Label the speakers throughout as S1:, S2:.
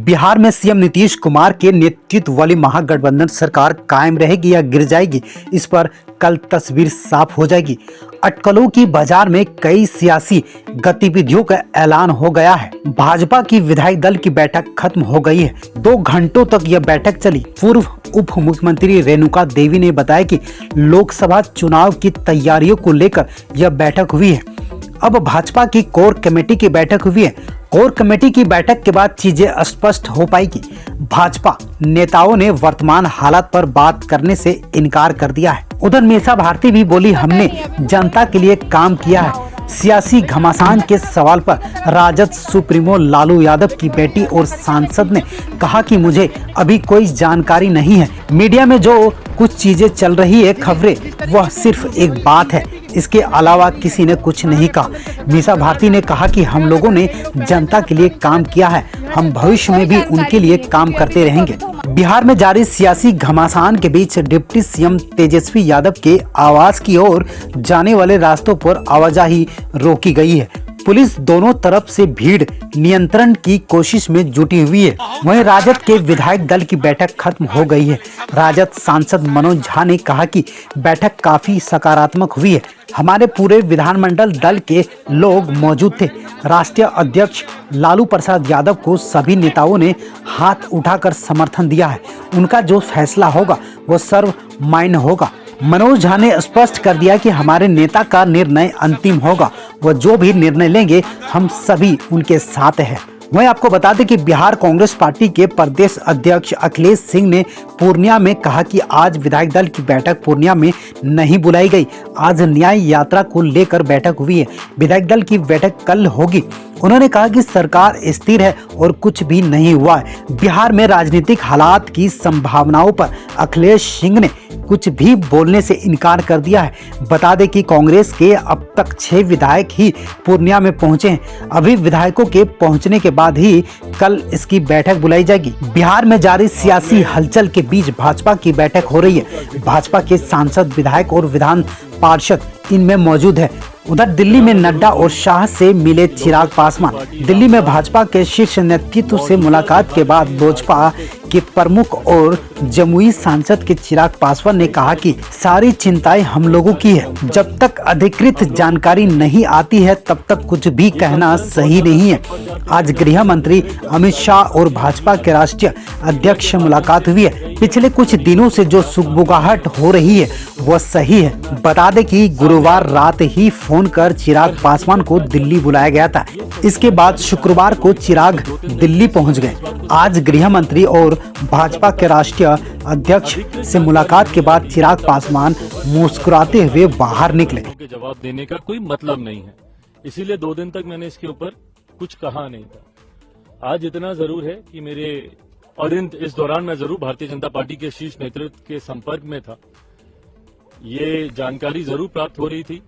S1: बिहार में सीएम नीतीश कुमार के नेतृत्व वाली महागठबंधन सरकार कायम रहेगी या गिर जाएगी, इस पर कल तस्वीर साफ हो जाएगी। अटकलों की बाजार में कई सियासी गतिविधियों का ऐलान हो गया है। भाजपा की विधायक दल की बैठक खत्म हो गई है। 2 घंटों तक यह बैठक चली। पूर्व उप मुख्यमंत्री रेणुका देवी ने बताया कि लोकसभा चुनाव की तैयारियों को लेकर यह बैठक हुई है। अब भाजपा की कोर कमेटी की बैठक हुई है। कोर कमेटी की बैठक के बाद चीजें स्पष्ट हो पाएगी। भाजपा नेताओं ने वर्तमान हालात पर बात करने से इनकार कर दिया है। उधर मीसा भारती भी बोली, हमने जनता के लिए काम किया है। सियासी घमासान के सवाल पर राजद सुप्रीमो लालू यादव की बेटी और सांसद ने कहा कि मुझे अभी कोई जानकारी नहीं है। मीडिया में जो कुछ चीजें चल रही है खबरें, वह सिर्फ एक बात है, इसके अलावा किसी ने कुछ नहीं कहा। मीसा भारती ने कहा कि हम लोगों ने जनता के लिए काम किया है, हम भविष्य में भी उनके लिए काम करते रहेंगे। बिहार में जारी सियासी घमासान के बीच डिप्टी सीएम तेजस्वी यादव के आवास की ओर जाने वाले रास्तों पर आवाजाही रोकी गई है। पुलिस दोनों तरफ से भीड़ नियंत्रण की कोशिश में जुटी हुई है। वहीं राजद के विधायक दल की बैठक खत्म हो गई है। राजद सांसद मनोज झा ने कहा कि बैठक काफी सकारात्मक हुई है। हमारे पूरे विधानमंडल दल के लोग मौजूद थे। राष्ट्रीय अध्यक्ष लालू प्रसाद यादव को सभी नेताओं ने हाथ उठाकर समर्थन दिया है। उनका जो फैसला होगा वो सर्वमान्य होगा। मनोज झा ने स्पष्ट कर दिया कि हमारे नेता का निर्णय अंतिम होगा, वो जो भी निर्णय लेंगे हम सभी उनके साथ हैं। वहीं आपको बता दें कि बिहार कांग्रेस पार्टी के प्रदेश अध्यक्ष अखिलेश सिंह ने पूर्णिया में कहा कि आज विधायक दल की बैठक पूर्णिया में नहीं बुलाई गई। आज न्याय यात्रा को लेकर बैठक हुई है। विधायक दल की बैठक कल होगी। उन्होंने कहा कि सरकार स्थिर है और कुछ भी नहीं हुआ है। बिहार में राजनीतिक हालात की संभावनाओं पर अखिलेश सिंह ने कुछ भी बोलने से इनकार कर दिया है। बता दें कि कांग्रेस के अब तक 6 विधायक ही पूर्णिया में पहुंचे हैं। अभी विधायकों के पहुंचने के बाद ही कल इसकी बैठक बुलाई जाएगी। बिहार में जारी सियासी हलचल के बीच भाजपा की बैठक हो रही है। भाजपा के सांसद, विधायक और विधान पार्षद इनमें मौजूद है। उधर दिल्ली में नड्डा और शाह से मिले चिराग पासवान। दिल्ली में भाजपा के शीर्ष नेतृत्व से मुलाकात के बाद लोजपा के प्रमुख और जमुई सांसद के चिराग पासवान ने कहा कि सारी चिंताएं हम लोगों की है। जब तक अधिकृत जानकारी नहीं आती है तब तक कुछ भी कहना सही नहीं है। आज गृह मंत्री अमित शाह और भाजपा के राष्ट्रीय अध्यक्ष से मुलाकात हुई है। पिछले कुछ दिनों से जो सुगबुगाहट हो रही है वह सही है। बता दें कि गुरुवार रात ही फोन कर चिराग पासवान को दिल्ली बुलाया गया था। इसके बाद शुक्रवार को चिराग दिल्ली पहुंच गए। आज गृह मंत्री और भाजपा के राष्ट्रीय अध्यक्ष से मुलाकात के बाद चिराग पासवान मुस्कुराते हुए बाहर निकले।
S2: जवाब देने का कोई मतलब नहीं है, इसीलिए 2 दिन तक मैंने इसके ऊपर कुछ कहा नहीं था। आज इतना जरूर है कि मेरे और इस दौरान मैं जरूर भारतीय जनता पार्टी के शीर्ष नेतृत्व के संपर्क में था। ये जानकारी जरूर प्राप्त हो रही थी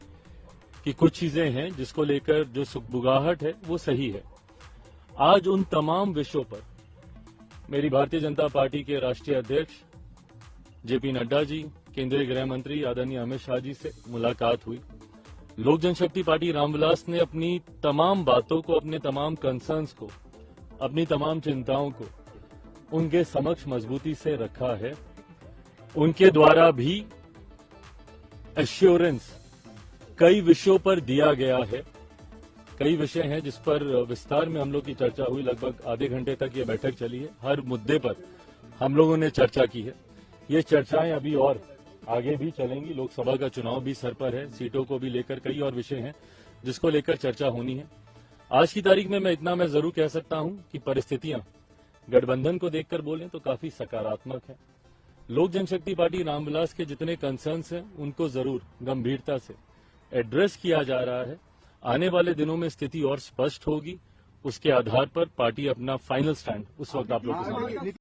S2: कि कुछ चीजें हैं जिसको लेकर जो सुगबुगाहट है वो सही है। आज उन तमाम विषयों पर मेरी भारतीय जनता पार्टी के राष्ट्रीय अध्यक्ष जेपी नड्डा जी, केंद्रीय गृह मंत्री आदरणीय अमित शाह जी से मुलाकात हुई। लोक जनशक्ति पार्टी रामविलास ने अपनी तमाम बातों को, अपने तमाम कंसर्न्स को, अपनी तमाम चिंताओं को उनके समक्ष मजबूती से रखा है। उनके द्वारा भी एश्योरेंस कई विषयों पर दिया गया है। कई विषय हैं जिस पर विस्तार में हम लोग की चर्चा हुई। लगभग आधे घंटे तक ये बैठक चली है। हर मुद्दे पर हम लोगों ने चर्चा की है। ये चर्चाएं अभी और आगे भी चलेंगी। लोकसभा का चुनाव भी सर पर है, सीटों को भी लेकर कई और विषय हैं जिसको लेकर चर्चा होनी है। आज की तारीख में मैं जरूर कह सकता हूं कि परिस्थितियां गठबंधन को देखकर बोलें तो काफी सकारात्मक है। लोक जनशक्ति पार्टी रामविलास के जितने कंसर्न्स हैं उनको जरूर गंभीरता से एड्रेस किया जा रहा है। आने वाले दिनों में स्थिति और स्पष्ट होगी। उसके आधार पर पार्टी अपना फाइनल स्टैंड उस वक्त आप लोग के सामने